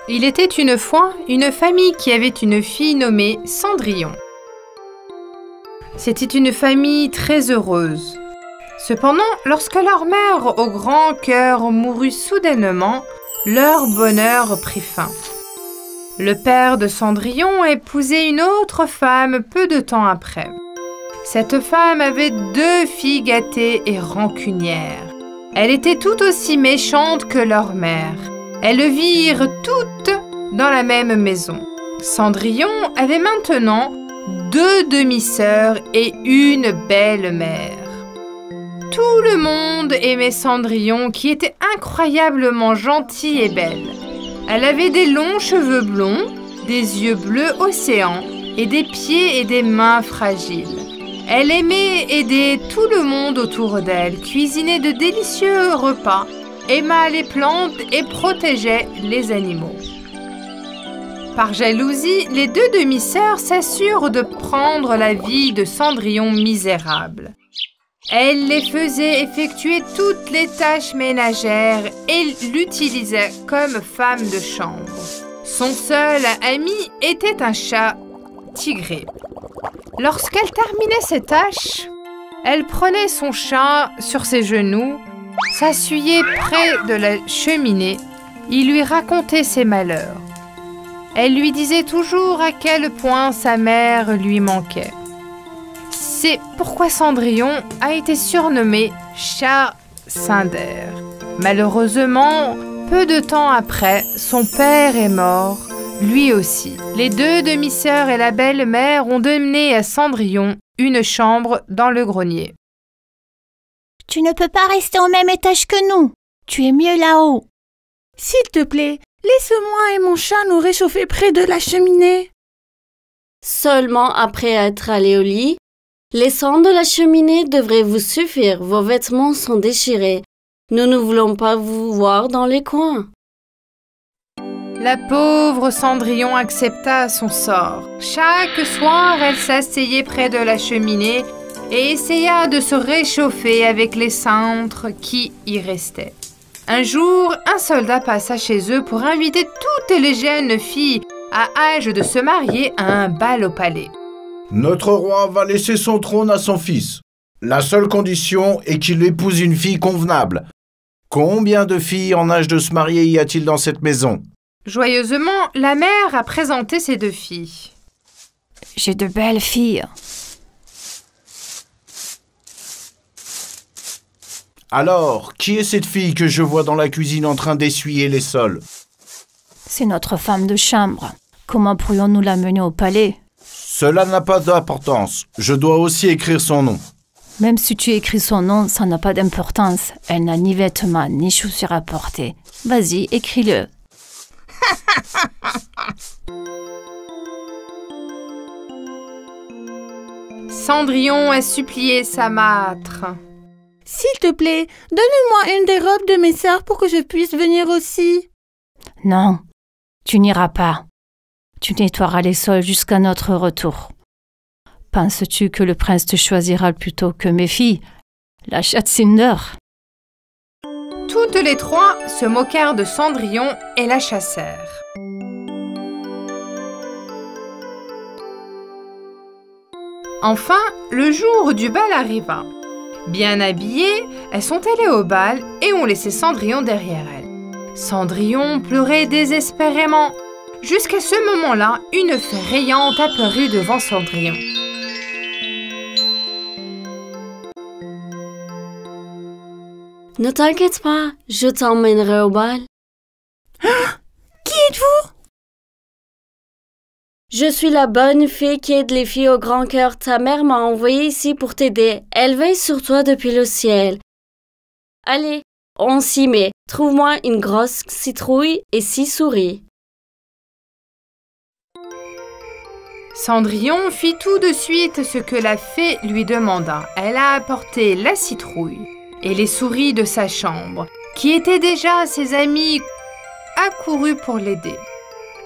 Il était une fois une famille qui avait une fille nommée Cendrillon. C'était une famille très heureuse. Cependant, lorsque leur mère au grand cœur mourut soudainement, leur bonheur prit fin. Le père de Cendrillon épousait une autre femme peu de temps après. Cette femme avait 2 filles gâtées et rancunières. Elle était tout aussi méchante que leur mère. Elles virent toutes dans la même maison. Cendrillon avait maintenant 2 demi-sœurs et une belle-mère. Tout le monde aimait Cendrillon qui était incroyablement gentille et belle. Elle avait des longs cheveux blonds, des yeux bleus océan et des pieds et des mains fragiles. Elle aimait aider tout le monde autour d'elle, cuisinait de délicieux repas, aima les plantes et protégeait les animaux. Par jalousie, les 2 demi-sœurs s'assurent de prendre la vie de Cendrillon misérable. Elle les faisait effectuer toutes les tâches ménagères et l'utilisait comme femme de chambre. Son seul ami était un chat tigré. Lorsqu'elle terminait ses tâches, elle prenait son chat sur ses genoux, s'asseyait près de la cheminée, il lui racontait ses malheurs. Elle lui disait toujours à quel point sa mère lui manquait. C'est pourquoi Cendrillon a été surnommé Chat Cinder. Malheureusement, peu de temps après, son père est mort, lui aussi. Les 2 demi-sœurs et la belle-mère ont donné à Cendrillon une chambre dans le grenier. Tu ne peux pas rester au même étage que nous. Tu es mieux là-haut. S'il te plaît, laisse-moi et mon chat nous réchauffer près de la cheminée. Seulement après être allé au lit, les cendres de la cheminée devraient vous suffire. Vos vêtements sont déchirés. Nous ne voulons pas vous voir dans les coins. La pauvre Cendrillon accepta son sort. Chaque soir, elle s'asseyait près de la cheminée et essaya de se réchauffer avec les cendres qui y restaient. Un jour, un soldat passa chez eux pour inviter toutes les jeunes filles à âge de se marier à un bal au palais. Notre roi va laisser son trône à son fils. La seule condition est qu'il épouse une fille convenable. Combien de filles en âge de se marier y a-t-il dans cette maison? Joyeusement, la mère a présenté ses 2 filles. J'ai de belles filles. Alors, qui est cette fille que je vois dans la cuisine en train d'essuyer les sols? C'est notre femme de chambre. Comment pourrions-nous la mener au palais? Cela n'a pas d'importance. Je dois aussi écrire son nom. Même si tu écris son nom, ça n'a pas d'importance. Elle n'a ni vêtements, ni chaussures à porter. Vas-y, écris-le. Cendrillon a supplié sa mâtre. S'il te plaît, donne-moi une des robes de mes sœurs pour que je puisse venir aussi. Non, tu n'iras pas. Tu nettoieras les sols jusqu'à notre retour. Penses-tu que le prince te choisira plutôt que mes filles, la chatte Cinder? Toutes les 3 se moquèrent de Cendrillon et la chassèrent. Enfin, le jour du bal arriva. Bien habillées, elles sont allées au bal et ont laissé Cendrillon derrière elles. Cendrillon pleurait désespérément. Jusqu'à ce moment-là, une fée rayante apparut devant Cendrillon. Ne t'inquiète pas, je t'emmènerai au bal. Qui êtes-vous? Je suis la bonne fée qui aide les filles au grand cœur. Ta mère m'a envoyée ici pour t'aider. Elle veille sur toi depuis le ciel. Allez, on s'y met. Trouve-moi une grosse citrouille et 6 souris. Cendrillon fit tout de suite ce que la fée lui demanda. Elle a apporté la citrouille et les souris de sa chambre, qui étaient déjà ses amis accourus pour l'aider.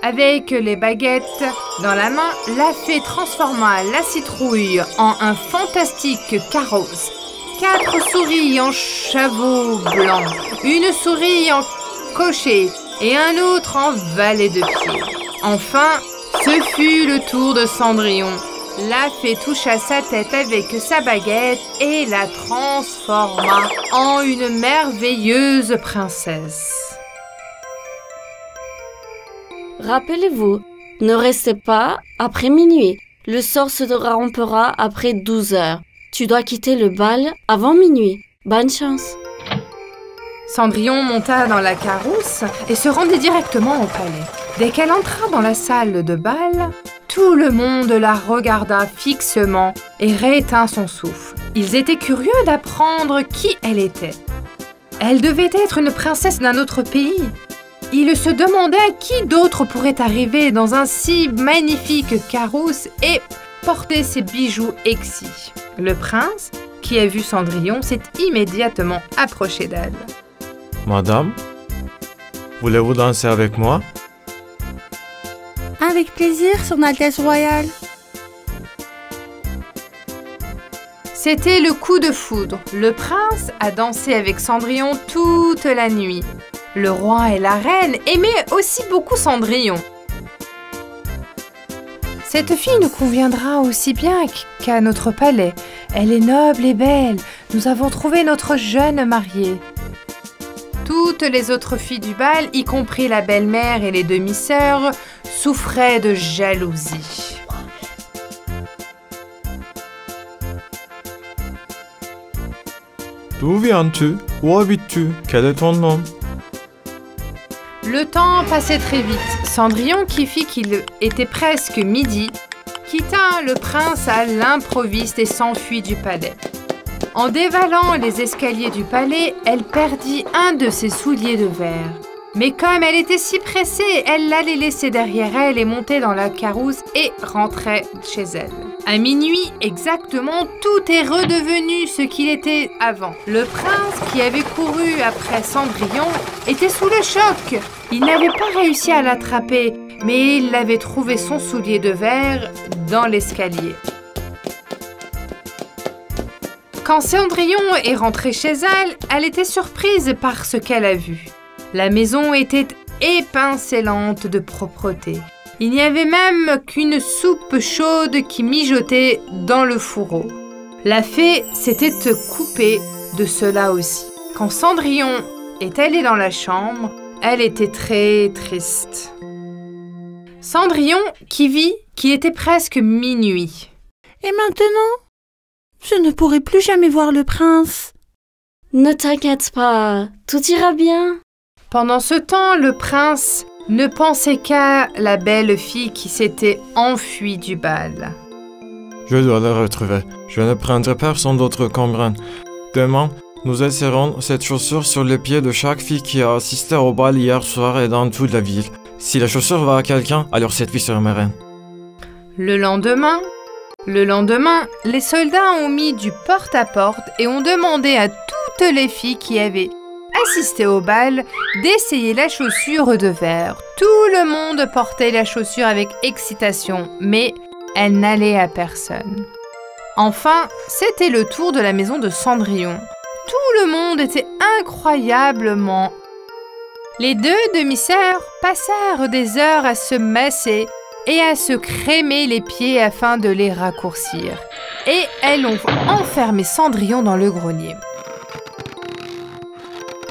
Avec les baguettes dans la main, la fée transforma la citrouille en un fantastique carrosse. 4 souris en chevaux blancs, une souris en cocher et un autre en valet de pied. Enfin, ce fut le tour de Cendrillon. La fée toucha sa tête avec sa baguette et la transforma en une merveilleuse princesse. Rappelez-vous, ne restez pas après minuit. Le sort se rompera après 12 heures. Tu dois quitter le bal avant minuit. Bonne chance. Cendrillon monta dans la carrosse et se rendit directement au palais. Dès qu'elle entra dans la salle de bal, tout le monde la regarda fixement et rétint son souffle. Ils étaient curieux d'apprendre qui elle était. Elle devait être une princesse d'un autre pays. Ils se demandaient qui d'autre pourrait arriver dans un si magnifique carrosse et porter ses bijoux exquis. Le prince, qui a vu Cendrillon, s'est immédiatement approché d'elle. « Madame, voulez-vous danser avec moi ?» Avec plaisir, Son Altesse Royale. C'était le coup de foudre. Le prince a dansé avec Cendrillon toute la nuit. Le roi et la reine aimaient aussi beaucoup Cendrillon. Cette fille nous conviendra aussi bien qu'à notre palais. Elle est noble et belle. Nous avons trouvé notre jeune mariée. Toutes les autres filles du bal, y compris la belle-mère et les demi-sœurs, souffraient de jalousie. D'où viens-tu? Où habites-tu? Quel est ton nom? Le temps passait très vite. Cendrillon, qui fit qu'il était presque midi, quitta le prince à l'improviste et s'enfuit du palais. En dévalant les escaliers du palais, elle perdit un de ses souliers de verre. Mais comme elle était si pressée, elle l'allait laisser derrière elle et monter dans la carrosse et rentrait chez elle. À minuit exactement, tout est redevenu ce qu'il était avant. Le prince, qui avait couru après Cendrillon, était sous le choc. Il n'avait pas réussi à l'attraper, mais il avait trouvé son soulier de verre dans l'escalier. Quand Cendrillon est rentrée chez elle, elle était surprise par ce qu'elle a vu. La maison était étincelante de propreté. Il n'y avait même qu'une soupe chaude qui mijotait dans le fourreau. La fée s'était coupée de cela aussi. Quand Cendrillon est allée dans la chambre, elle était très triste. Cendrillon qui vit qu'il était presque minuit. Et maintenant, je ne pourrai plus jamais voir le prince. Ne t'inquiète pas, tout ira bien. Pendant ce temps, le prince ne pensait qu'à la belle fille qui s'était enfuie du bal. Je dois la retrouver. Je ne prendrai personne d'autre qu'un brin. Demain, nous essaierons cette chaussure sur les pieds de chaque fille qui a assisté au bal hier soir et dans toute la ville. Si la chaussure va à quelqu'un, alors cette fille sera ma reine. Le lendemain, les soldats ont mis du porte-à-porte et ont demandé à toutes les filles qui avaient assisté au bal d'essayer la chaussure de verre. Tout le monde portait la chaussure avec excitation, mais elle n'allait à personne. Enfin, c'était le tour de la maison de Cendrillon. Tout le monde était incroyablement. Les deux demi-sœurs passèrent des heures à se masser et à se crémer les pieds afin de les raccourcir. Et elles ont enfermé Cendrillon dans le grenier.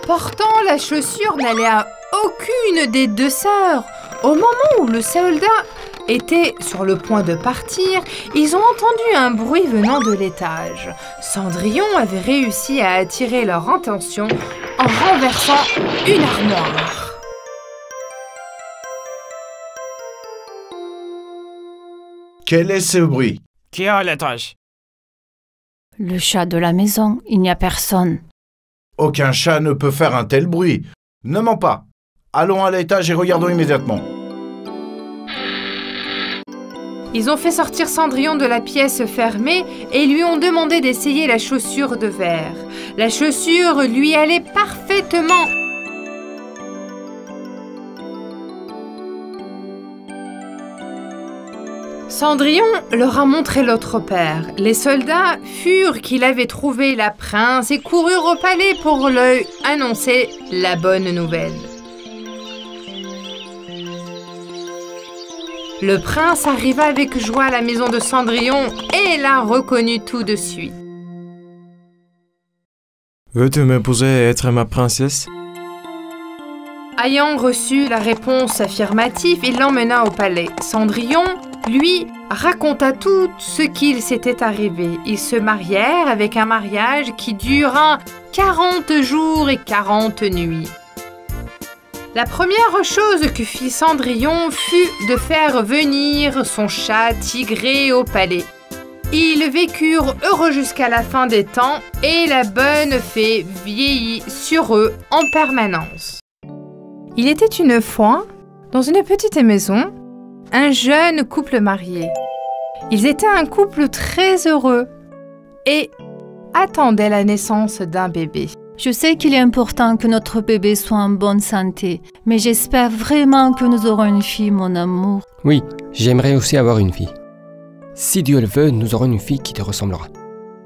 Portant la chaussure n'allait à aucune des deux sœurs. Au moment où le soldat était sur le point de partir, ils ont entendu un bruit venant de l'étage. Cendrillon avait réussi à attirer leur attention en renversant une armoire. Quel est ce bruit? Qui est à l'étage? Le chat de la maison, il n'y a personne. Aucun chat ne peut faire un tel bruit. Ne mens pas. Allons à l'étage et regardons immédiatement. Ils ont fait sortir Cendrillon de la pièce fermée et lui ont demandé d'essayer la chaussure de verre. La chaussure lui allait parfaitement. Cendrillon leur a montré l'autre père. Les soldats furent qu'il avait trouvé la princesse et coururent au palais pour lui annoncer la bonne nouvelle. Le prince arriva avec joie à la maison de Cendrillon et la reconnut tout de suite. Veux-tu m'épouser et être ma princesse? Ayant reçu la réponse affirmative, il l'emmena au palais. Cendrillon, lui, raconta tout ce qu'il s'était arrivé. Ils se marièrent avec un mariage qui dura 40 jours et 40 nuits. La première chose que fit Cendrillon fut de faire venir son chat Tigré au palais. Ils vécurent heureux jusqu'à la fin des temps et la bonne fée vieillit sur eux en permanence. Il était une fois, dans une petite maison, un jeune couple marié. Ils étaient un couple très heureux et attendaient la naissance d'un bébé. Je sais qu'il est important que notre bébé soit en bonne santé, mais j'espère vraiment que nous aurons une fille, mon amour. Oui, j'aimerais aussi avoir une fille. Si Dieu le veut, nous aurons une fille qui te ressemblera.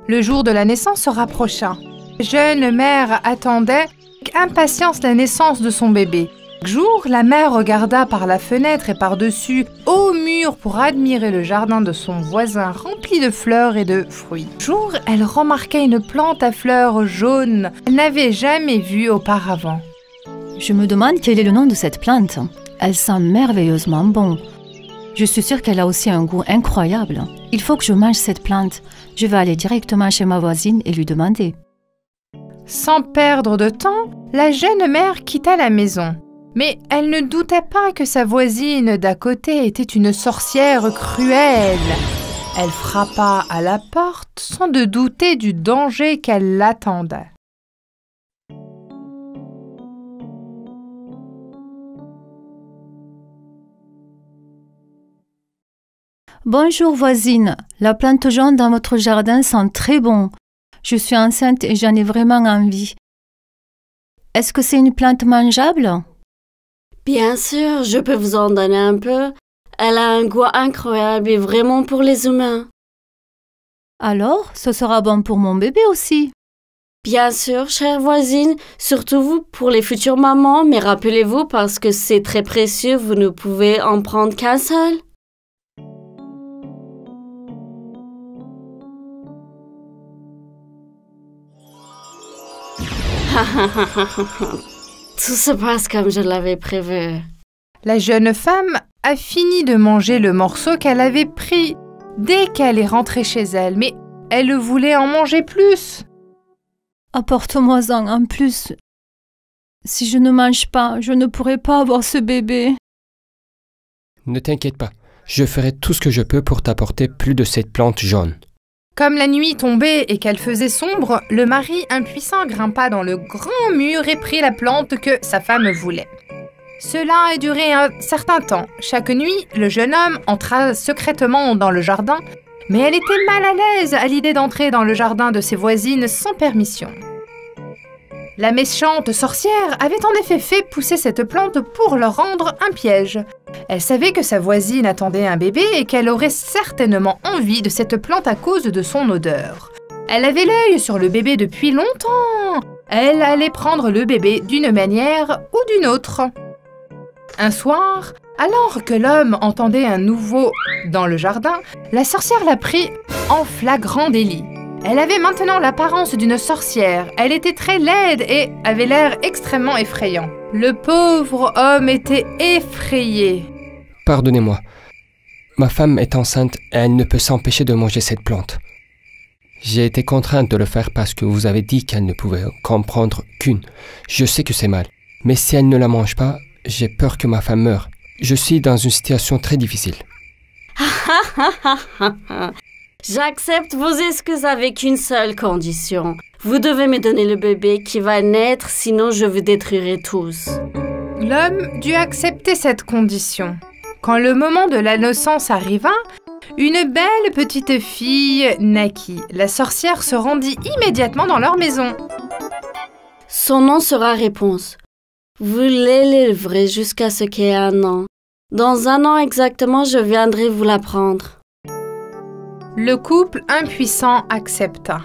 Le jour de la naissance se rapprocha. La jeune mère attendait avec impatience la naissance de son bébé. Chaque jour, la mère regarda par la fenêtre et par-dessus au mur pour admirer le jardin de son voisin rempli de fleurs et de fruits. Un jour, elle remarqua une plante à fleurs jaunes qu'elle n'avait jamais vue auparavant. Je me demande quel est le nom de cette plante. Elle sent merveilleusement bon. Je suis sûre qu'elle a aussi un goût incroyable. Il faut que je mange cette plante. Je vais aller directement chez ma voisine et lui demander. Sans perdre de temps, la jeune mère quitta la maison. Mais elle ne doutait pas que sa voisine d'à côté était une sorcière cruelle. Elle frappa à la porte sans de douter du danger qu'elle l'attendait. Bonjour voisine, la plante jaune dans votre jardin sent très bon. Je suis enceinte et j'en ai vraiment envie. Est-ce que c'est une plante mangeable? Bien sûr, je peux vous en donner un peu. Elle a un goût incroyable et vraiment pour les humains. Alors, ce sera bon pour mon bébé aussi. Bien sûr, chère voisine, surtout vous pour les futures mamans, mais rappelez-vous parce que c'est très précieux, vous ne pouvez en prendre qu'un seul. Tout se passe comme je l'avais prévu. La jeune femme a fini de manger le morceau qu'elle avait pris dès qu'elle est rentrée chez elle, mais elle voulait en manger plus. Apporte-moi-en en plus. Si je ne mange pas, je ne pourrai pas avoir ce bébé. Ne t'inquiète pas, je ferai tout ce que je peux pour t'apporter plus de cette plante jaune. Comme la nuit tombait et qu'elle faisait sombre, le mari impuissant grimpa dans le grand mur et prit la plante que sa femme voulait. Cela a duré un certain temps. Chaque nuit, le jeune homme entra secrètement dans le jardin, mais elle était mal à l'aise à l'idée d'entrer dans le jardin de ses voisines sans permission. La méchante sorcière avait en effet fait pousser cette plante pour leur rendre un piège. Elle savait que sa voisine attendait un bébé et qu'elle aurait certainement envie de cette plante à cause de son odeur. Elle avait l'œil sur le bébé depuis longtemps. Elle allait prendre le bébé d'une manière ou d'une autre. Un soir, alors que l'homme entendait un nouveau dans le jardin, la sorcière l'a pris en flagrant délit. Elle avait maintenant l'apparence d'une sorcière. Elle était très laide et avait l'air extrêmement effrayant. Le pauvre homme était effrayé. Pardonnez-moi. Ma femme est enceinte et elle ne peut s'empêcher de manger cette plante. J'ai été contrainte de le faire parce que vous avez dit qu'elle ne pouvait qu'en prendre qu'une. Je sais que c'est mal. Mais si elle ne la mange pas, j'ai peur que ma femme meure. Je suis dans une situation très difficile. J'accepte vos excuses avec une seule condition. Vous devez me donner le bébé qui va naître, sinon je vous détruirai tous. L'homme dut accepter cette condition. Quand le moment de la naissance arriva, une belle petite fille naquit. La sorcière se rendit immédiatement dans leur maison. Son nom sera Réponse. Vous l'élèverez jusqu'à ce qu'il ait 1 an. Dans 1 an exactement, je viendrai vous la prendre. Le couple impuissant accepta.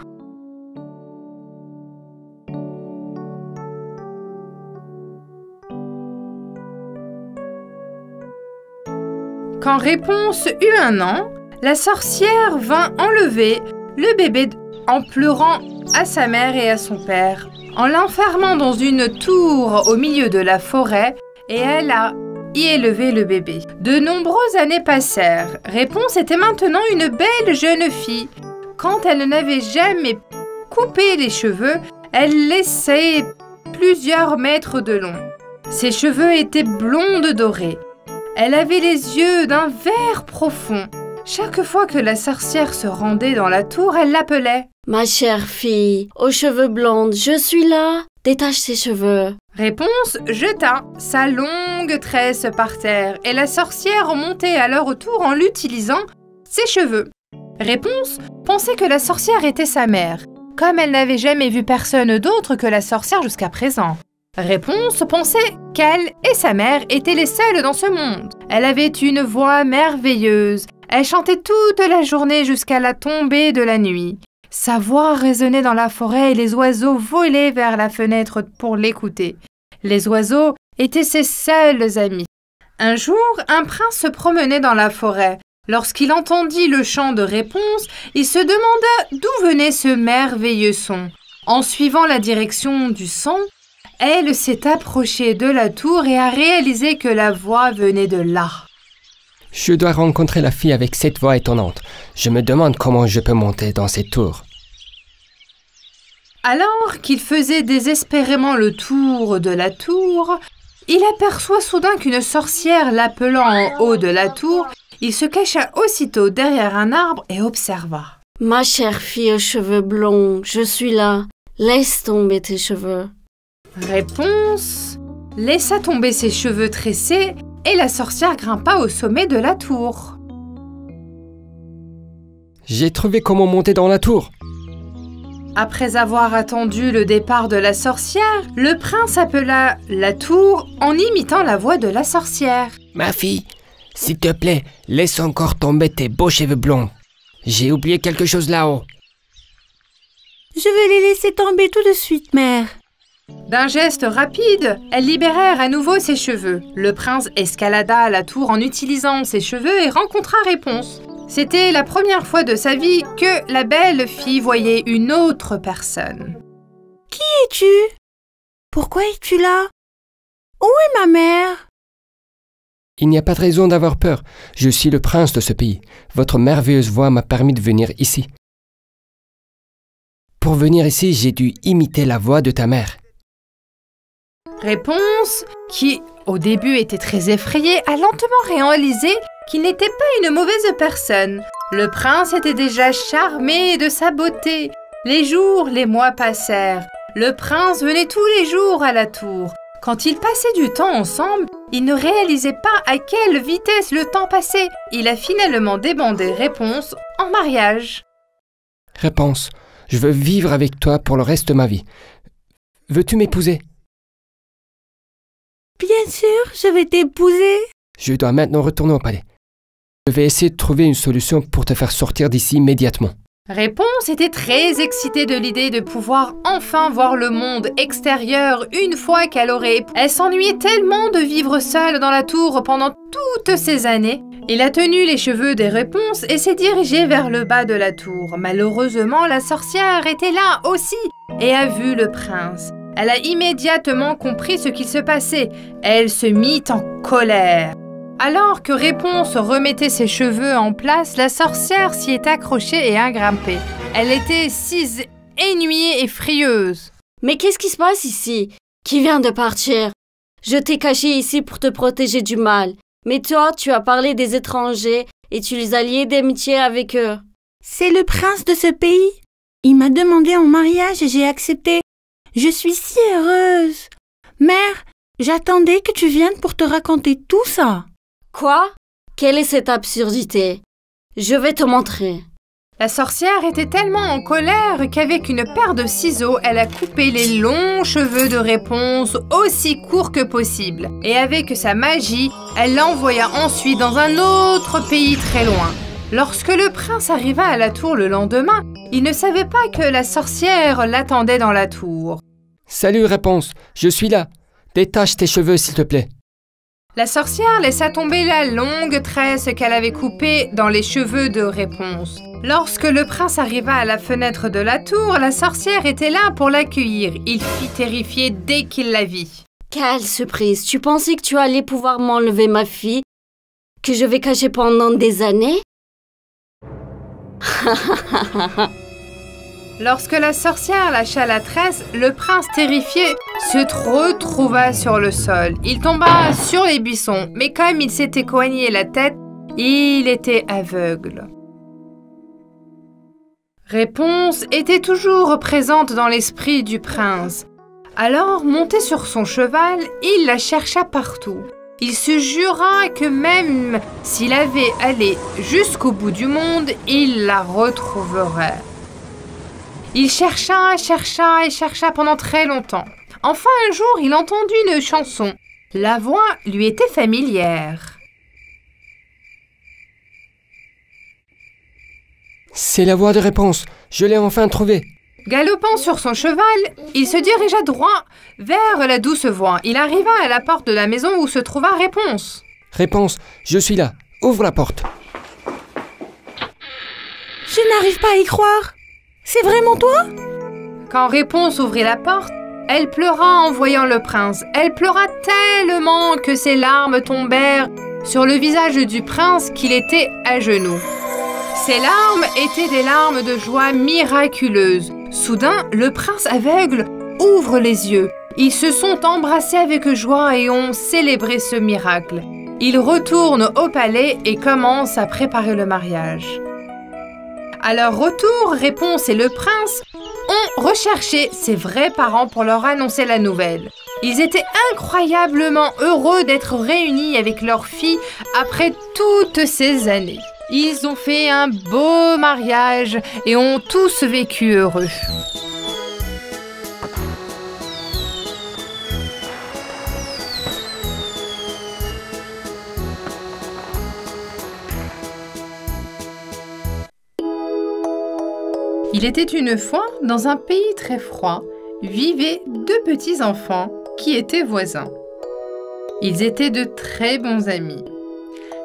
Quand Réponse eut 1 an, la sorcière vint enlever le bébé en pleurant à sa mère et à son père, en l'enfermant dans une tour au milieu de la forêt, et elle a y élevé le bébé. De nombreuses années passèrent. Réponse était maintenant une belle jeune fille. Quand elle n'avait jamais coupé les cheveux, elle laissait plusieurs mètres de long. Ses cheveux étaient blondes dorés. Elle avait les yeux d'un vert profond. Chaque fois que la sorcière se rendait dans la tour, elle l'appelait. « Ma chère fille, aux cheveux blondes, je suis là. Détache tes cheveux. » Réponse jeta sa longue tresse par terre et la sorcière montait à leur tour en l'utilisant ses cheveux. Réponse pensait que la sorcière était sa mère, comme elle n'avait jamais vu personne d'autre que la sorcière jusqu'à présent. Réponse pensait qu'elle et sa mère étaient les seules dans ce monde. Elle avait une voix merveilleuse. Elle chantait toute la journée jusqu'à la tombée de la nuit. Sa voix résonnait dans la forêt et les oiseaux volaient vers la fenêtre pour l'écouter. Les oiseaux étaient ses seuls amis. Un jour, un prince se promenait dans la forêt. Lorsqu'il entendit le chant de Réponse, il se demanda d'où venait ce merveilleux son. En suivant la direction du son, elle s'est approchée de la tour et a réalisé que la voix venait de là. Je dois rencontrer la fille avec cette voix étonnante. Je me demande comment je peux monter dans cette tour. Alors qu'il faisait désespérément le tour de la tour, il aperçoit soudain qu'une sorcière l'appelant en haut de la tour. Il se cacha aussitôt derrière un arbre et observa. « Ma chère fille aux cheveux blonds, je suis là. Laisse tomber tes cheveux. » Réponse laissa tomber ses cheveux tressés et la sorcière grimpa au sommet de la tour. J'ai trouvé comment monter dans la tour. Après avoir attendu le départ de la sorcière, le prince appela la tour en imitant la voix de la sorcière. Ma fille, s'il te plaît, laisse encore tomber tes beaux cheveux blonds. J'ai oublié quelque chose là-haut. Je vais les laisser tomber tout de suite, mère. D'un geste rapide, elles libérèrent à nouveau ses cheveux. Le prince escalada la tour en utilisant ses cheveux et rencontra Réponse. C'était la première fois de sa vie que la belle fille voyait une autre personne. Qui es-tu? Pourquoi es-tu là? Où est ma mère? Il n'y a pas de raison d'avoir peur. Je suis le prince de ce pays. Votre merveilleuse voix m'a permis de venir ici. Pour venir ici, j'ai dû imiter la voix de ta mère. Réponse, qui au début était très effrayée, a lentement réalisé qu'il n'était pas une mauvaise personne. Le prince était déjà charmé de sa beauté. Les jours, les mois passèrent. Le prince venait tous les jours à la tour. Quand ils passaient du temps ensemble, il ne réalisait pas à quelle vitesse le temps passait. Il a finalement demandé Réponse en mariage. Réponse, je veux vivre avec toi pour le reste de ma vie. Veux-tu m'épouser? Bien sûr, je vais t'épouser. Je dois maintenant retourner au palais. Je vais essayer de trouver une solution pour te faire sortir d'ici immédiatement. Réponse était très excitée de l'idée de pouvoir enfin voir le monde extérieur une fois qu'elle aurait... Elle s'ennuyait tellement de vivre seule dans la tour pendant toutes ces années. Il a tenu les cheveux des Réponses et s'est dirigé vers le bas de la tour. Malheureusement, la sorcière était là aussi et a vu le prince. Elle a immédiatement compris ce qui se passait. Elle se mit en colère. Alors que Réponse remettait ses cheveux en place, la sorcière s'y est accrochée et a grimpé. Elle était si ennuyée et frieuse. « Mais qu'est-ce qui se passe ici? Qui vient de partir? Je t'ai caché ici pour te protéger du mal. Mais toi, tu as parlé des étrangers et tu les as liés d'amitié avec eux. » C'est le prince de ce pays. Il m'a demandé en mariage et j'ai accepté. Je suis si heureuse. Mère, j'attendais que tu viennes pour te raconter tout ça. Quoi? Quelle est cette absurdité? Je vais te montrer. La sorcière était tellement en colère qu'avec une paire de ciseaux, elle a coupé les longs cheveux de Réponse aussi courts que possible. Et avec sa magie, elle l'envoya ensuite dans un autre pays très loin. Lorsque le prince arriva à la tour le lendemain, il ne savait pas que la sorcière l'attendait dans la tour. Salut Réponse, je suis là. Détache tes cheveux s'il te plaît. La sorcière laissa tomber la longue tresse qu'elle avait coupée dans les cheveux de Réponse. Lorsque le prince arriva à la fenêtre de la tour, la sorcière était là pour l'accueillir. Il fut terrifié dès qu'il la vit. Quelle surprise! Tu pensais que tu allais pouvoir m'enlever ma fille, que je vais cacher pendant des années? Lorsque la sorcière lâcha la tresse, le prince terrifié se retrouva sur le sol. Il tomba sur les buissons, mais comme il s'était coigné la tête, il était aveugle. Réponse était toujours présente dans l'esprit du prince. Alors, monté sur son cheval, il la chercha partout. Il se jura que même s'il avait allé jusqu'au bout du monde, il la retrouverait. Il chercha pendant très longtemps. Enfin, un jour, il entendit une chanson. La voix lui était familière. C'est la voix de Réponse. Je l'ai enfin trouvée. Galopant sur son cheval, il se dirigea droit vers la douce voix. Il arriva à la porte de la maison où se trouva Réponse. Réponse, je suis là. Ouvre la porte. Je n'arrive pas à y croire. C'est vraiment toi? Quand Réponse ouvrit la porte, elle pleura en voyant le prince. Elle pleura tellement que ses larmes tombèrent sur le visage du prince qu'il était à genoux. Ces larmes étaient des larmes de joie miraculeuse. Soudain, le prince aveugle ouvre les yeux. Ils se sont embrassés avec joie et ont célébré ce miracle. Ils retournent au palais et commencent à préparer le mariage. À leur retour, Réponse et le prince ont recherché ses vrais parents pour leur annoncer la nouvelle. Ils étaient incroyablement heureux d'être réunis avec leur fille après toutes ces années. Ils ont fait un beau mariage et ont tous vécu heureux. Il était une fois, dans un pays très froid, vivaient deux petits enfants qui étaient voisins. Ils étaient de très bons amis.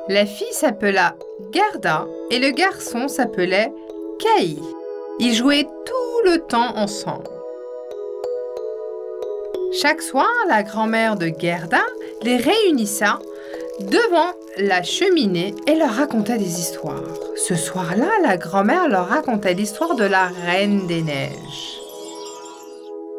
La fille s'appela Gerda et le garçon s'appelait Kai. Ils jouaient tout le temps ensemble. Chaque soir, la grand-mère de Gerda les réunissa devant la cheminée et leur raconta des histoires. Ce soir-là, la grand-mère leur raconta l'histoire de la Reine des Neiges.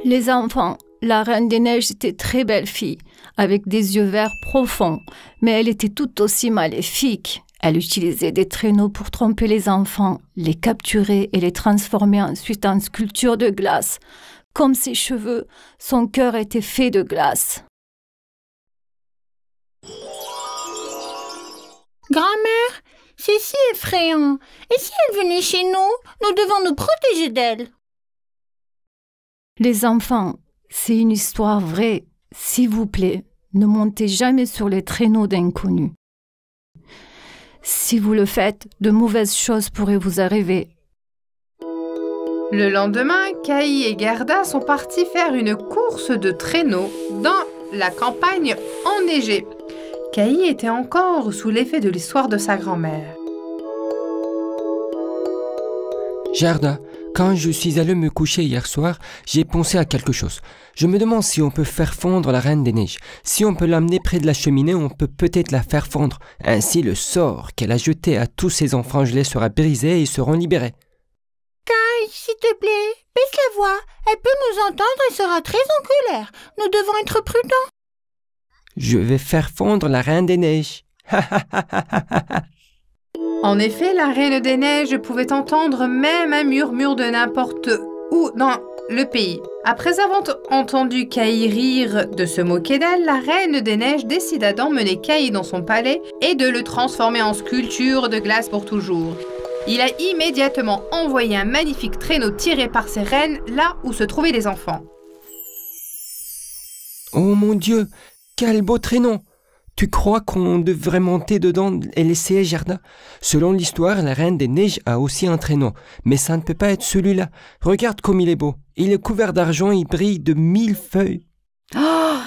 Les enfants, la Reine des Neiges était très belle fille, avec des yeux verts profonds, mais elle était tout aussi maléfique. Elle utilisait des traîneaux pour tromper les enfants, les capturer et les transformer ensuite en sculptures de glace. Comme ses cheveux, son cœur était fait de glace. Grand-mère, c'est si effrayant. Et si elle venait chez nous, nous devons nous protéger d'elle. Les enfants, c'est une histoire vraie. S'il vous plaît, ne montez jamais sur les traîneaux d'inconnus. Si vous le faites, de mauvaises choses pourraient vous arriver. Le lendemain, Kai et Gerda sont partis faire une course de traîneaux dans la campagne enneigée. Kai était encore sous l'effet de l'histoire de sa grand-mère. Gerda, quand je suis allé me coucher hier soir, j'ai pensé à quelque chose. Je me demande si on peut faire fondre la Reine des Neiges. Si on peut l'amener près de la cheminée, on peut peut-être la faire fondre. Ainsi, le sort qu'elle a jeté à tous ses enfants gelés sera brisé et ils seront libérés. Kai, s'il te plaît, baisse la voix. Elle peut nous entendre et sera très en colère. Nous devons être prudents. Je vais faire fondre la Reine des Neiges. En effet, la Reine des Neiges pouvait entendre même un murmure de n'importe où dans le pays. Après avoir entendu Kai rire de se moquer d'elle, la Reine des Neiges décida d'emmener Kai dans son palais et de le transformer en sculpture de glace pour toujours. Il a immédiatement envoyé un magnifique traîneau tiré par ses reines là où se trouvaient les enfants. Oh mon Dieu, quel beau traîneau! Tu crois qu'on devrait monter dedans et l'essayer, Gerda? Selon l'histoire, la Reine des Neiges a aussi un traîneau, mais ça ne peut pas être celui-là. Regarde comme il est beau. Il est couvert d'argent, il brille de 1000 feuilles. Oh!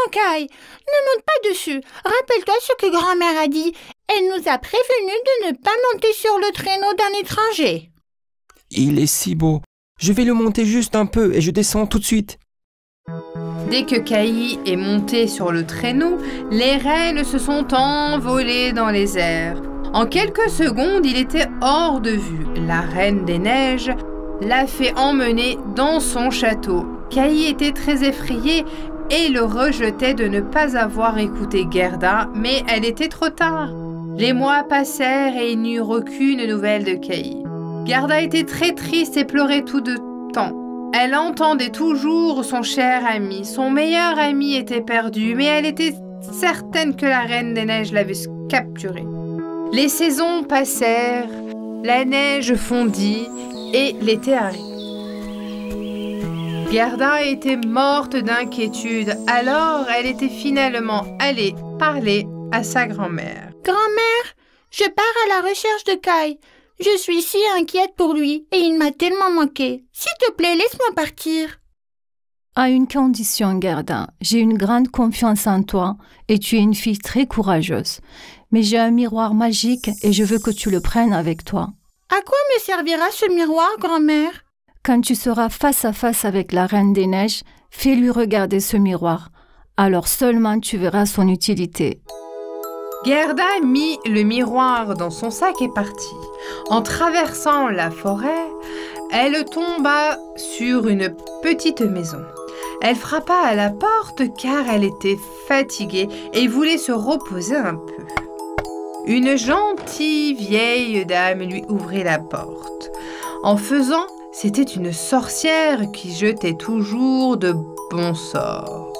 Kai, ne monte pas dessus. Rappelle-toi ce que grand-mère a dit. Elle nous a prévenus de ne pas monter sur le traîneau d'un étranger. Il est si beau. Je vais le monter juste un peu et je descends tout de suite. Dès que Kai est monté sur le traîneau, les rennes se sont envolées dans les airs. En quelques secondes, il était hors de vue. La Reine des Neiges l'a fait emmener dans son château. Kai était très effrayée et le rejetait de ne pas avoir écouté Gerda, mais elle était trop tard. Les mois passèrent et il n'y eut aucune nouvelle de Kai. Gerda était très triste et pleurait tout de temps. Elle entendait toujours son cher ami. Son meilleur ami était perdu, mais elle était certaine que la Reine des Neiges l'avait capturé. Les saisons passèrent, la neige fondit et l'été arriva. Gerda était morte d'inquiétude, alors elle était finalement allée parler à sa grand-mère. Grand-mère, je pars à la recherche de Kai. Je suis si inquiète pour lui et il m'a tellement manqué. S'il te plaît, laisse-moi partir. À une condition, Gerda. J'ai une grande confiance en toi et tu es une fille très courageuse. Mais j'ai un miroir magique et je veux que tu le prennes avec toi. À quoi me servira ce miroir, grand-mère? Quand tu seras face à face avec la Reine des Neiges, fais-lui regarder ce miroir. Alors seulement tu verras son utilité. Gerda mit le miroir dans son sac et partit. En traversant la forêt, elle tomba sur une petite maison. Elle frappa à la porte car elle était fatiguée et voulait se reposer un peu. Une gentille vieille dame lui ouvrit la porte. En faisant, c'était une sorcière qui jetait toujours de bons sorts.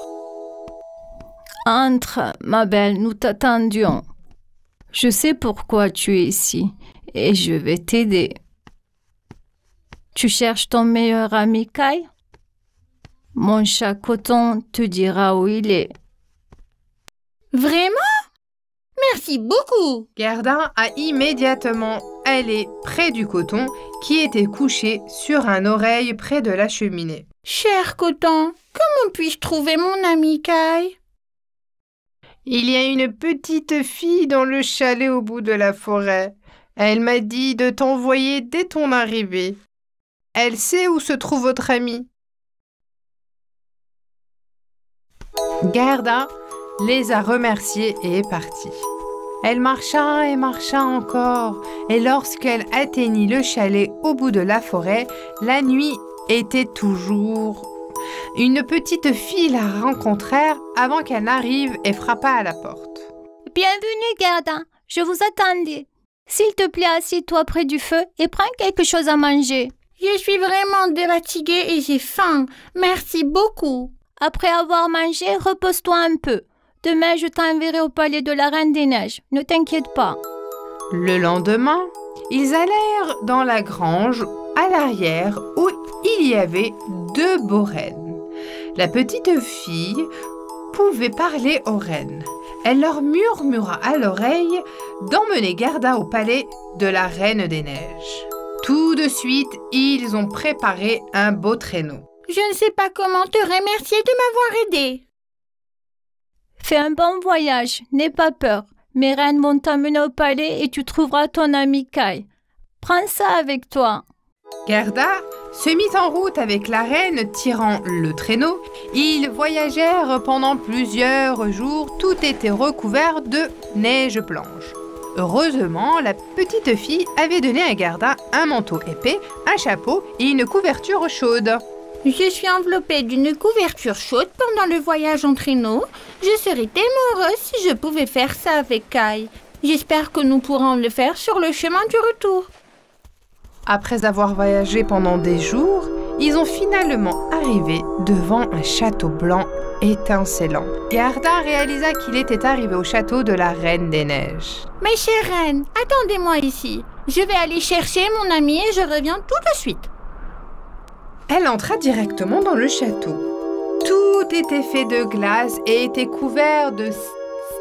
Entre, ma belle, nous t'attendions. Je sais pourquoi tu es ici et je vais t'aider. Tu cherches ton meilleur ami Kai? Mon chat Coton te dira où il est. Vraiment? Merci beaucoup. Gerda a immédiatement allé près du coton qui était couché sur un oreille près de la cheminée. Cher Coton, comment puis-je trouver mon ami Kai? Il y a une petite fille dans le chalet au bout de la forêt. Elle m'a dit de t'envoyer dès ton arrivée. Elle sait où se trouve votre ami. Gerda les a remerciés et est partie. Elle marcha et marcha encore, et lorsqu'elle atteignit le chalet au bout de la forêt, la nuit était toujours. Une petite fille la rencontrèrent avant qu'elle n'arrive et frappa à la porte. Bienvenue, Gerda. Je vous attendais. S'il te plaît, assieds-toi près du feu et prends quelque chose à manger. Je suis vraiment fatiguée et j'ai faim. Merci beaucoup. Après avoir mangé, repose-toi un peu. Demain, je t'enverrai au palais de la Reine des Neiges. Ne t'inquiète pas. Le lendemain, ils allèrent dans la grange à l'arrière où il y avait 2 beaux rennes. La petite fille pouvait parler aux rennes. Elle leur murmura à l'oreille d'emmener Gerda au palais de la Reine des Neiges. Tout de suite, ils ont préparé un beau traîneau. Je ne sais pas comment te remercier de m'avoir aidé. Fais un bon voyage, n'aie pas peur. Mes reines vont t'emmener au palais et tu trouveras ton ami Kai. Prends ça avec toi. Gerda se mit en route avec la reine tirant le traîneau. Ils voyagèrent pendant plusieurs jours. Tout était recouvert de neige blanche. Heureusement, la petite fille avait donné à Gerda un manteau épais, un chapeau et une couverture chaude. Je suis enveloppée d'une couverture chaude pendant le voyage en traîneau. Je serais tellement heureuse si je pouvais faire ça avec Kai. J'espère que nous pourrons le faire sur le chemin du retour. Après avoir voyagé pendant des jours, ils ont finalement arrivé devant un château blanc étincelant. Gerda réalisa qu'il était arrivé au château de la Reine des Neiges. Mes chères reines, attendez-moi ici. Je vais aller chercher mon ami et je reviens tout de suite. Elle entra directement dans le château. Tout était fait de glace et était couvert de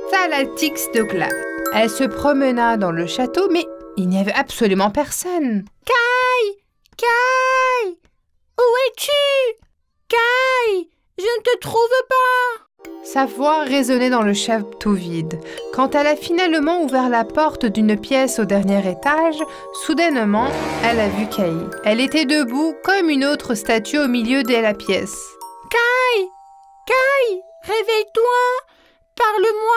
stalactites de glace. Elle se promena dans le château, mais il n'y avait absolument personne. Kai! Kai! Où es-tu? Kai! Je ne te trouve pas! Sa voix résonnait dans le château vide. Quand elle a finalement ouvert la porte d'une pièce au dernier étage, soudainement, elle a vu Kai. Elle était debout comme une autre statue au milieu de la pièce. Kai, réveille-toi, parle-moi.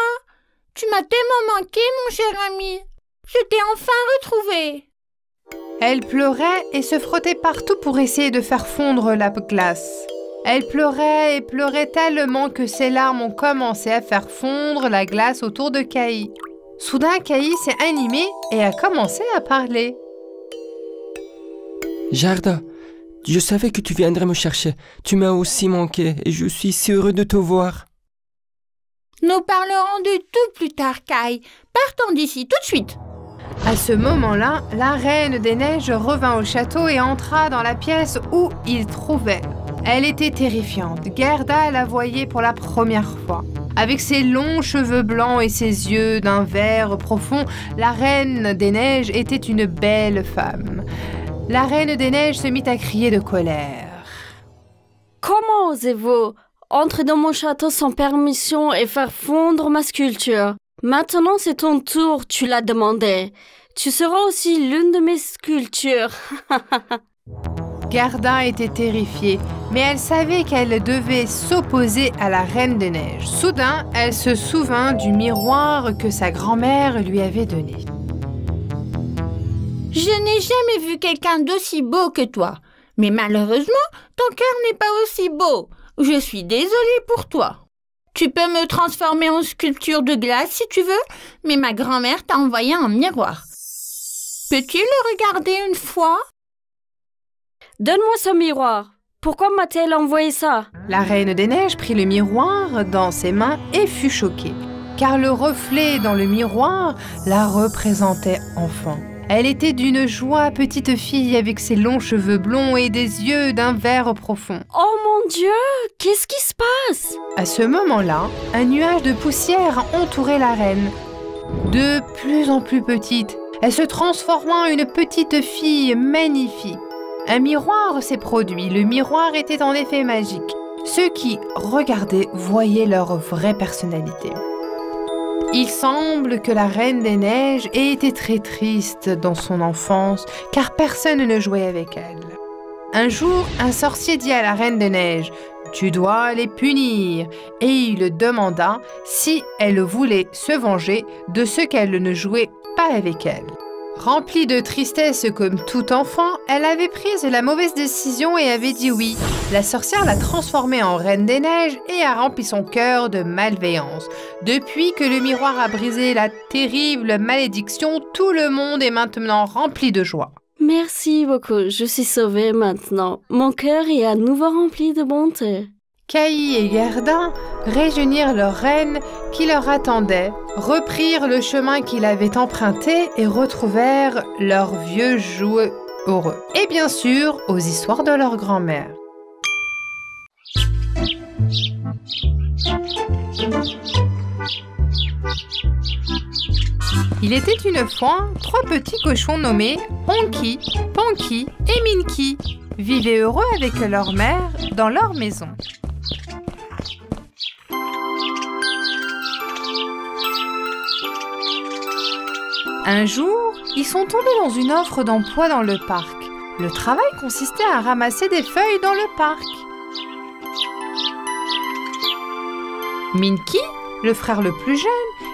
Tu m'as tellement manqué, mon cher ami. Je t'ai enfin retrouvé. Elle pleurait et se frottait partout pour essayer de faire fondre la glace. Elle pleurait et pleurait tellement que ses larmes ont commencé à faire fondre la glace autour de Kai. Soudain, Kai s'est animé et a commencé à parler. Gerda, je savais que tu viendrais me chercher. Tu m'as aussi manqué et je suis si heureux de te voir. Nous parlerons de tout plus tard, Kai. Partons d'ici tout de suite. À ce moment-là, la Reine des Neiges revint au château et entra dans la pièce où il trouvait. Elle était terrifiante. Gerda la voyait pour la première fois. Avec ses longs cheveux blancs et ses yeux d'un vert profond, la Reine des Neiges était une belle femme. La Reine des Neiges se mit à crier de colère. « Comment osez-vous entrer dans mon château sans permission et faire fondre ma sculpture? Maintenant c'est ton tour, tu l'as demandé. Tu seras aussi l'une de mes sculptures. » Gerda était terrifiée, mais elle savait qu'elle devait s'opposer à la Reine des Neiges. Soudain, elle se souvint du miroir que sa grand-mère lui avait donné. Je n'ai jamais vu quelqu'un d'aussi beau que toi. Mais malheureusement, ton cœur n'est pas aussi beau. Je suis désolée pour toi. Tu peux me transformer en sculpture de glace si tu veux, mais ma grand-mère t'a envoyé un miroir. Peux-tu le regarder une fois? Donne-moi ce miroir. Pourquoi m'a-t-elle envoyé ça? La Reine des Neiges prit le miroir dans ses mains et fut choquée, car le reflet dans le miroir la représentait enfant. Elle était d'une joie petite fille avec ses longs cheveux blonds et des yeux d'un vert profond. Oh mon Dieu, qu'est-ce qui se passe? À ce moment-là, un nuage de poussière entourait la reine. De plus en plus petite, elle se transforma en une petite fille magnifique. Un miroir s'est produit. Le miroir était en effet magique. Ceux qui regardaient voyaient leur vraie personnalité. Il semble que la Reine des Neiges ait été très triste dans son enfance, car personne ne jouait avec elle. Un jour, un sorcier dit à la Reine des Neiges « Tu dois les punir » et il demanda si elle voulait se venger de ceux qu'elle ne jouait pas avec elle. Remplie de tristesse comme tout enfant, elle avait pris la mauvaise décision et avait dit oui. La sorcière l'a transformée en Reine des Neiges et a rempli son cœur de malveillance. Depuis que le miroir a brisé la terrible malédiction, tout le monde est maintenant rempli de joie. Merci beaucoup, je suis sauvée maintenant. Mon cœur est à nouveau rempli de bonté. Kai et Gerda réunirent leur reine qui leur attendait, reprirent le chemin qu'ils avaient emprunté et retrouvèrent leurs vieux jouets heureux. Et bien sûr, aux histoires de leur grand-mère. Il était une fois 3 petits cochons nommés Honky, Panky et Minky, vivaient heureux avec leur mère dans leur maison. Un jour, ils sont tombés dans une offre d'emploi dans le parc. Le travail consistait à ramasser des feuilles dans le parc. Minky, le frère le plus jeune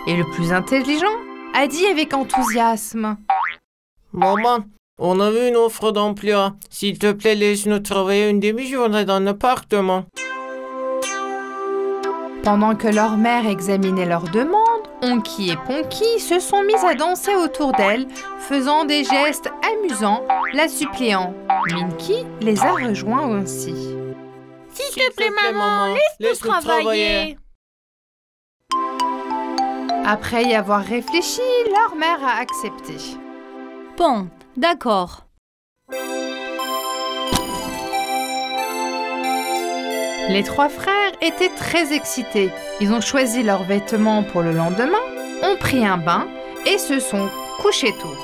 et le plus intelligent, a dit avec enthousiasme « Maman, on a vu une offre d'emploi. S'il te plaît, laisse-nous travailler une demi-journée dans l'appartement. » Pendant que leur mère examinait leurs demandes, Honky et Ponky se sont mis à danser autour d'elle, faisant des gestes amusants, la suppliant. Minky les a rejoints aussi. « S'il te plaît, maman, laisse-nous travailler. » Après y avoir réfléchi, leur mère a accepté. Bon, d'accord. Les 3 frères étaient très excités. Ils ont choisi leurs vêtements pour le lendemain, ont pris un bain et se sont couchés tôt.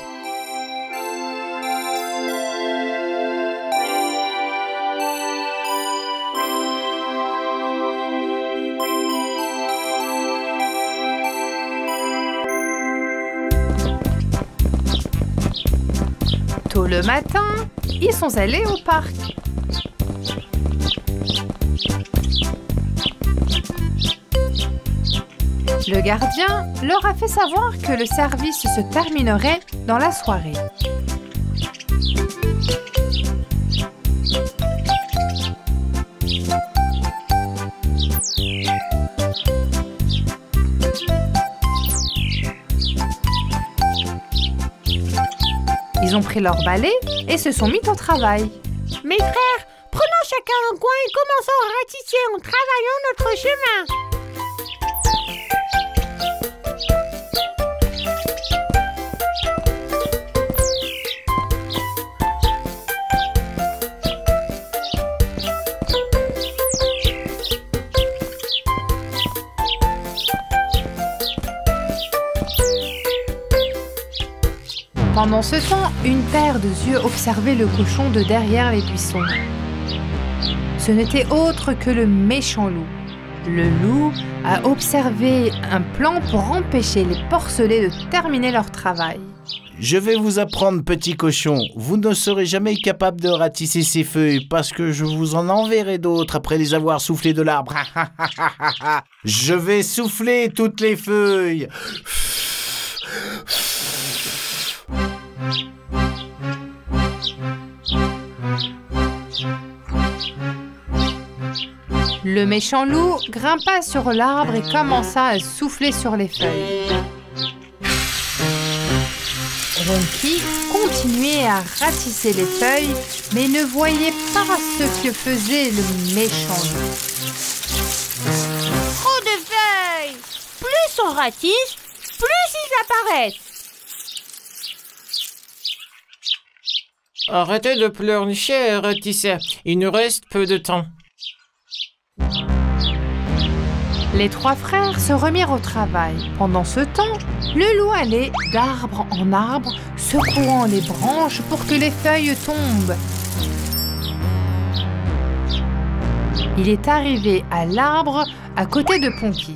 Le matin, ils sont allés au parc. Le gardien leur a fait savoir que le service se terminerait dans la soirée. Ils ont pris leur balai et se sont mis au travail. Mes frères, prenons chacun un coin et commençons à ratisser en travaillant notre chemin. Pendant ce temps, une paire de yeux observait le cochon de derrière les buissons. Ce n'était autre que le méchant loup. Le loup a observé un plan pour empêcher les porcelets de terminer leur travail. Je vais vous apprendre, petit cochon. Vous ne serez jamais capable de ratisser ces feuilles parce que je vous en enverrai d'autres après les avoir soufflées de l'arbre. Je vais souffler toutes les feuilles. Le méchant loup grimpa sur l'arbre et commença à souffler sur les feuilles. Ronky continuait à ratisser les feuilles, mais ne voyait pas ce que faisait le méchant loup. Trop de feuilles! Plus on ratisse, plus ils apparaissent. Arrêtez de pleurnicher et ratissez. Il nous reste peu de temps. Les trois frères se remirent au travail. Pendant ce temps, le loup allait d'arbre en arbre, secouant les branches pour que les feuilles tombent. Il est arrivé à l'arbre à côté de Ponky.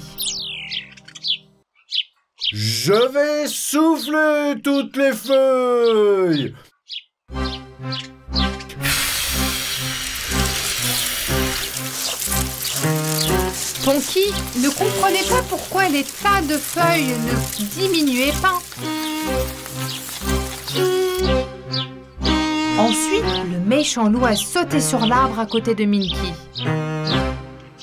Je vais souffler toutes les feuilles. Ponky ne comprenait pas pourquoi les tas de feuilles ne diminuaient pas. Ensuite, le méchant loup a sauté sur l'arbre à côté de Minky.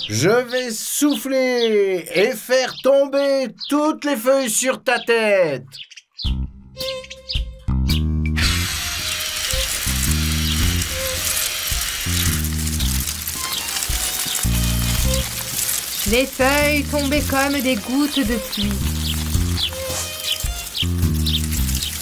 Je vais souffler et faire tomber toutes les feuilles sur ta tête. Les feuilles tombaient comme des gouttes de pluie.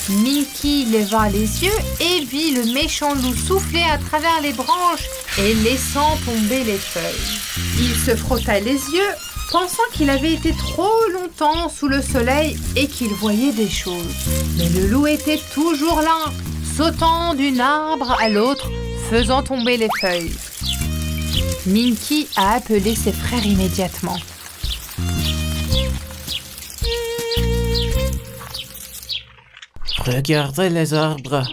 Minky leva les yeux et vit le méchant loup souffler à travers les branches et laissant tomber les feuilles. Il se frotta les yeux, pensant qu'il avait été trop longtemps sous le soleil et qu'il voyait des choses. Mais le loup était toujours là, sautant d'un arbre à l'autre, faisant tomber les feuilles. Minky a appelé ses frères immédiatement. Regardez les arbres.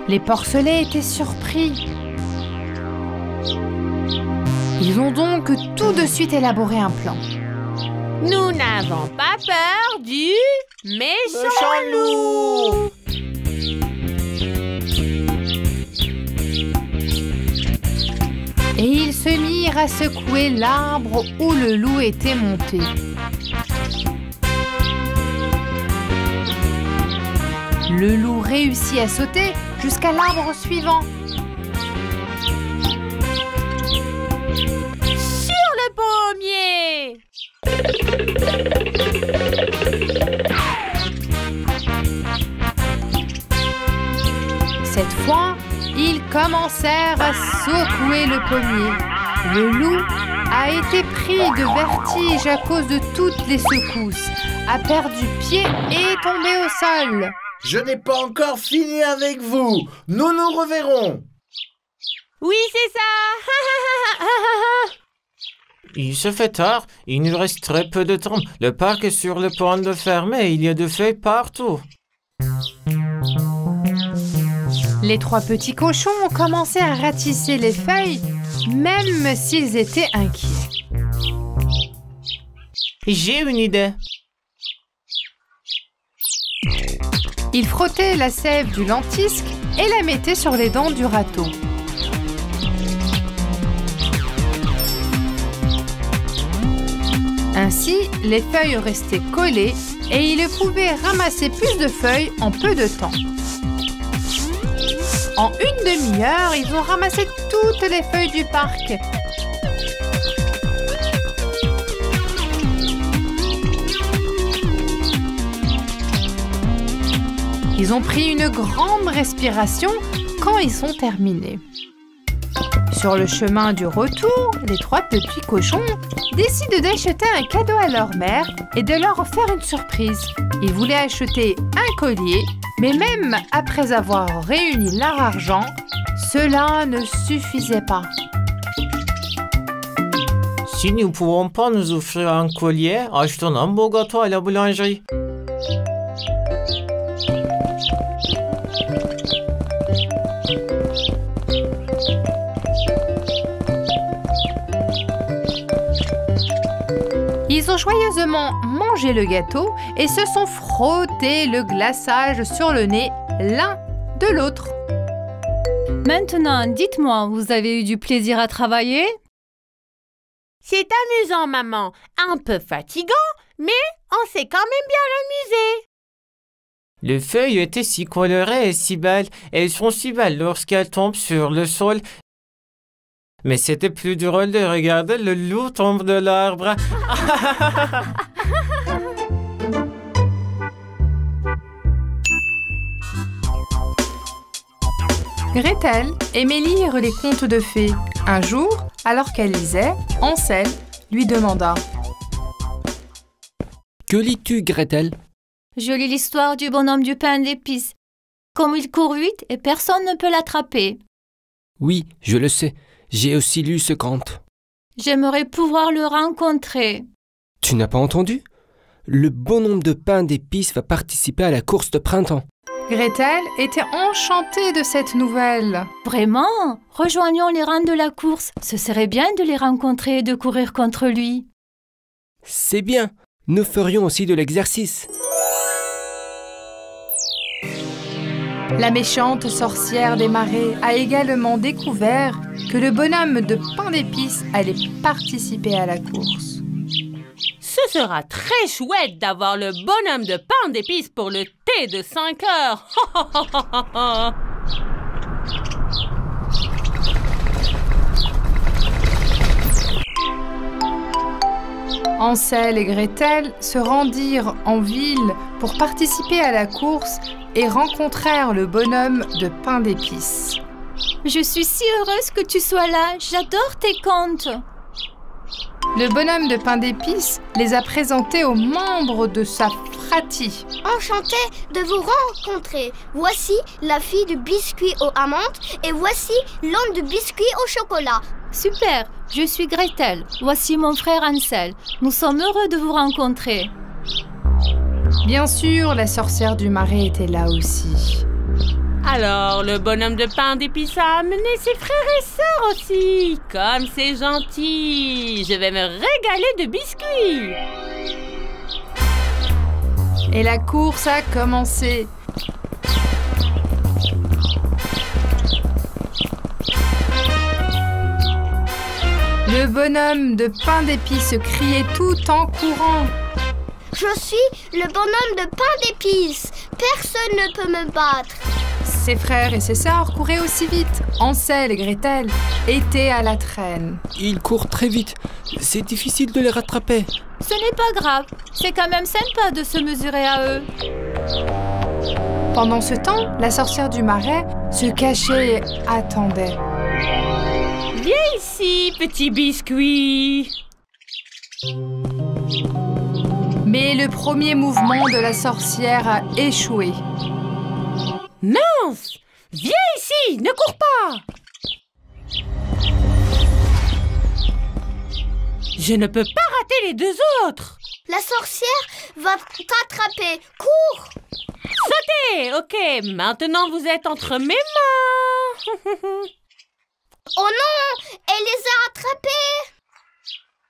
Les porcelets étaient surpris. Ils ont donc tout de suite élaboré un plan. Nous n'avons pas peur du méchant loup. Et ils se mirent à secouer l'arbre où le loup était monté. Le loup réussit à sauter jusqu'à l'arbre suivant. Sur le pommier. Cette fois, ils commencèrent à secouer le pommier. Le loup a été pris de vertige à cause de toutes les secousses, a perdu pied et est tombé au sol. Je n'ai pas encore fini avec vous. Nous nous reverrons. Oui, c'est ça. Il se fait tard. Il nous reste très peu de temps. Le parc est sur le point de fermer. Il y a des feuilles partout. Les 3 petits cochons ont commencé à ratisser les feuilles, même s'ils étaient inquiets. J'ai une idée. Ils frottaient la sève du lentisque et la mettaient sur les dents du râteau. Ainsi, les feuilles restaient collées et ils pouvaient ramasser plus de feuilles en peu de temps. En une demi-heure, ils ont ramassé toutes les feuilles du parc. Ils ont pris une grande respiration quand ils sont terminés. Sur le chemin du retour, les 3 petits cochons décident d'acheter un cadeau à leur mère et de leur faire une surprise. Ils voulaient acheter un collier, mais même après avoir réuni leur argent, cela ne suffisait pas. Si nous ne pouvons pas nous offrir un collier, achetons un beau gâteau à la boulangerie. Ils ont joyeusement mangé le gâteau et se sont frottés le glaçage sur le nez l'un de l'autre. Maintenant, dites-moi, vous avez eu du plaisir à travailler? C'est amusant, maman. Un peu fatigant, mais on s'est quand même bien amusé. Les feuilles étaient si colorées et si belles. Elles sont si belles lorsqu'elles tombent sur le sol. Mais c'était plus drôle de regarder le loup tomber de l'arbre. Gretel aimait lire les contes de fées. Un jour, alors qu'elle lisait, Hansel lui demanda: Que lis-tu, Gretel? Je lis l'histoire du bonhomme du pain d'épices. Comme il court vite et personne ne peut l'attraper. Oui, je le sais. J'ai aussi lu ce conte. J'aimerais pouvoir le rencontrer. Tu n'as pas entendu? Le bonhomme de pain d'épices va participer à la course de printemps. Gretel était enchantée de cette nouvelle. Vraiment? Rejoignons les rangs de la course. Ce serait bien de les rencontrer et de courir contre lui. C'est bien. Nous ferions aussi de l'exercice. La méchante sorcière des marais a également découvert que le bonhomme de pain d'épices allait participer à la course. Ce sera très chouette d'avoir le bonhomme de pain d'épices pour le thé de 5 heures. Hansel et Gretel se rendirent en ville pour participer à la course et rencontrèrent le bonhomme de pain d'épices. Je suis si heureuse que tu sois là. J'adore tes contes. Le bonhomme de pain d'épices les a présentés aux membres de sa fratrie. Enchantée de vous rencontrer. Voici la fille de biscuits aux amandes et voici l'homme de biscuits au chocolat. Super, je suis Gretel. Voici mon frère Hansel. Nous sommes heureux de vous rencontrer. Bien sûr, la sorcière du marais était là aussi. Alors, le bonhomme de pain d'épices a amené ses frères et sœurs aussi. Comme c'est gentil. Je vais me régaler de biscuits. Et la course a commencé. Le bonhomme de pain d'épices criait tout en courant. Je suis le bonhomme de pain d'épices. Personne ne peut me battre. Ses frères et ses sœurs couraient aussi vite. Hansel et Gretel étaient à la traîne. Ils courent très vite. C'est difficile de les rattraper. Ce n'est pas grave. C'est quand même sympa de se mesurer à eux. Pendant ce temps, la sorcière du marais se cachait et attendait. Viens ici, petit biscuit. Mais le premier mouvement de la sorcière a échoué. Mince! Viens ici, ne cours pas! Je ne peux pas rater les deux autres. La sorcière va t'attraper. Cours! Sautez! Ok, maintenant vous êtes entre mes mains. Oh non! Elle les a attrapés!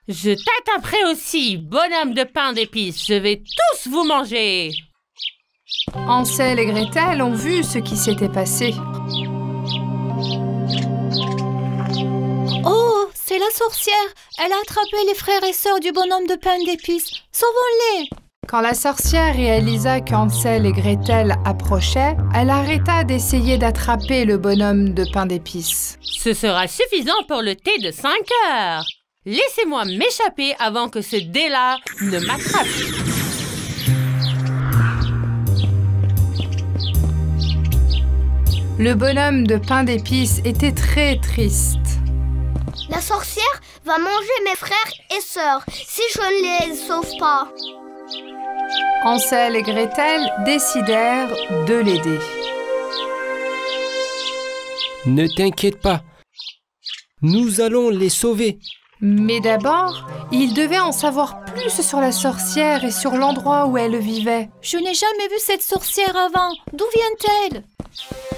Je t'attraperai aussi, bonhomme de pain d'épices. Je vais tous vous manger. Hansel et Gretel ont vu ce qui s'était passé. Oh, c'est la sorcière. Elle a attrapé les frères et sœurs du bonhomme de pain d'épices. Sauvons-les! Quand la sorcière réalisa qu'Hansel et Gretel approchaient, elle arrêta d'essayer d'attraper le bonhomme de pain d'épices. Ce sera suffisant pour le thé de 5 heures. Laissez-moi m'échapper avant que ce dé-là ne m'attrape. Le bonhomme de pain d'épices était très triste. La sorcière va manger mes frères et sœurs si je ne les sauve pas. Hansel et Gretel décidèrent de l'aider. Ne t'inquiète pas. Nous allons les sauver. Mais d'abord, ils devaient en savoir plus sur la sorcière et sur l'endroit où elle vivait. Je n'ai jamais vu cette sorcière avant. D'où vient-elle?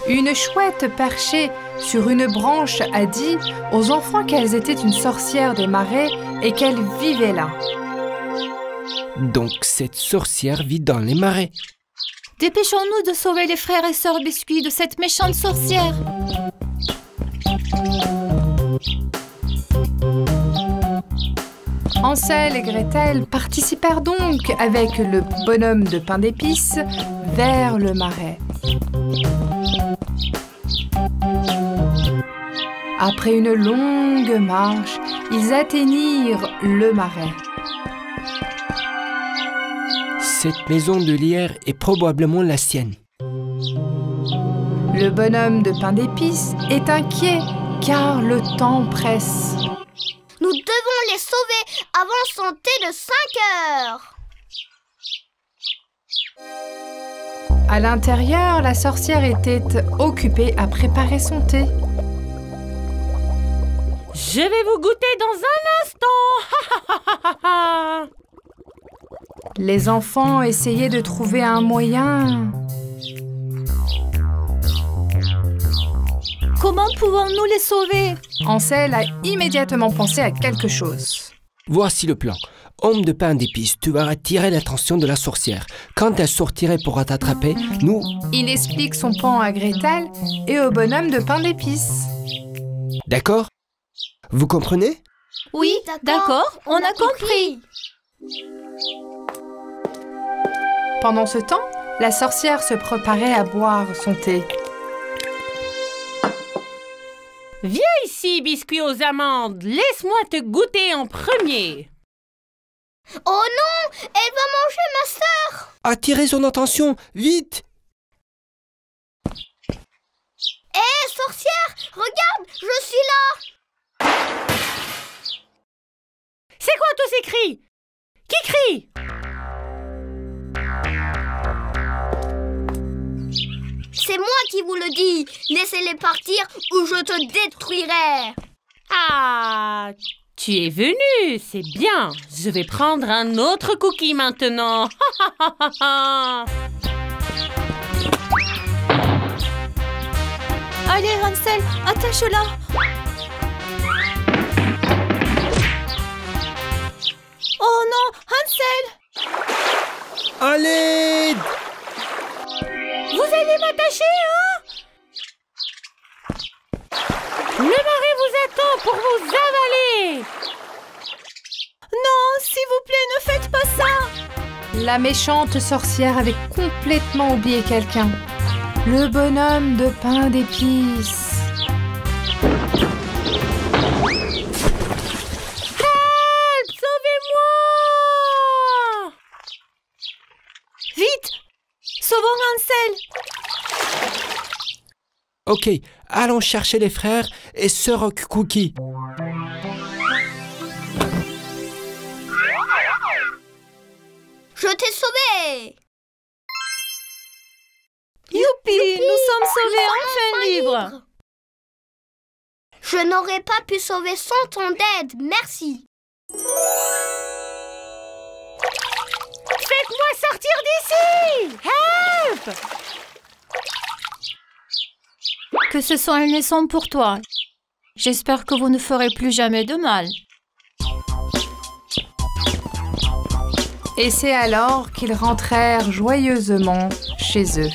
Une chouette perchée sur une branche a dit aux enfants qu'elles étaient une sorcière des marais et qu'elle vivait là. Donc cette sorcière vit dans les marais. Dépêchons-nous de sauver les frères et sœurs Biscuits de cette méchante sorcière. Hansel et Gretel participèrent donc avec le bonhomme de pain d'épices vers le marais. Après une longue marche, ils atteignirent le marais. Cette maison de lierre est probablement la sienne. Le bonhomme de pain d'épices est inquiet car le temps presse. Nous devons les sauver avant son thé de 5 heures. À l'intérieur, la sorcière était occupée à préparer son thé. Je vais vous goûter dans un instant. Les enfants essayaient de trouver un moyen. Comment pouvons-nous les sauver? Hansel a immédiatement pensé à quelque chose. Voici le plan. Homme de pain d'épices, tu vas attirer l'attention de la sorcière. Quand elle sortirait pour t'attraper, nous... Il explique son plan à Gretel et au bonhomme de pain d'épices. D'accord? Vous comprenez? Oui, d'accord, on a compris. Pendant ce temps, la sorcière se préparait à boire son thé. Viens ici, biscuit aux amandes. Laisse-moi te goûter en premier. Oh non, elle va manger ma sœur. Attirez son attention, vite! Hé, sorcière, regarde, je suis là. C'est quoi tous ces cris? Qui crie? C'est moi qui vous le dis. Laissez-les partir ou je te détruirai. Ah, tu es venu, c'est bien. Je vais prendre un autre cookie maintenant. Allez, Hansel, attache-la. Oh non, Hansel! Allez! Vous allez m'attacher, hein? Le marais vous attend pour vous avaler. Non, s'il vous plaît, ne faites pas ça! La méchante sorcière avait complètement oublié quelqu'un. Le bonhomme de pain d'épices. Help! Sauvez-moi! Vite! Sauvons Hansel! Ok, allons chercher les frères et sœurs Cookie. Je t'ai sauvé. Youpi! Nous sommes sauvés, enfin libres! Je n'aurais pas pu sauver sans ton aide, merci. Faites-moi sortir d'ici! Help! Que ce soit une leçon pour toi. J'espère que vous ne ferez plus jamais de mal. Et c'est alors qu'ils rentrèrent joyeusement chez eux.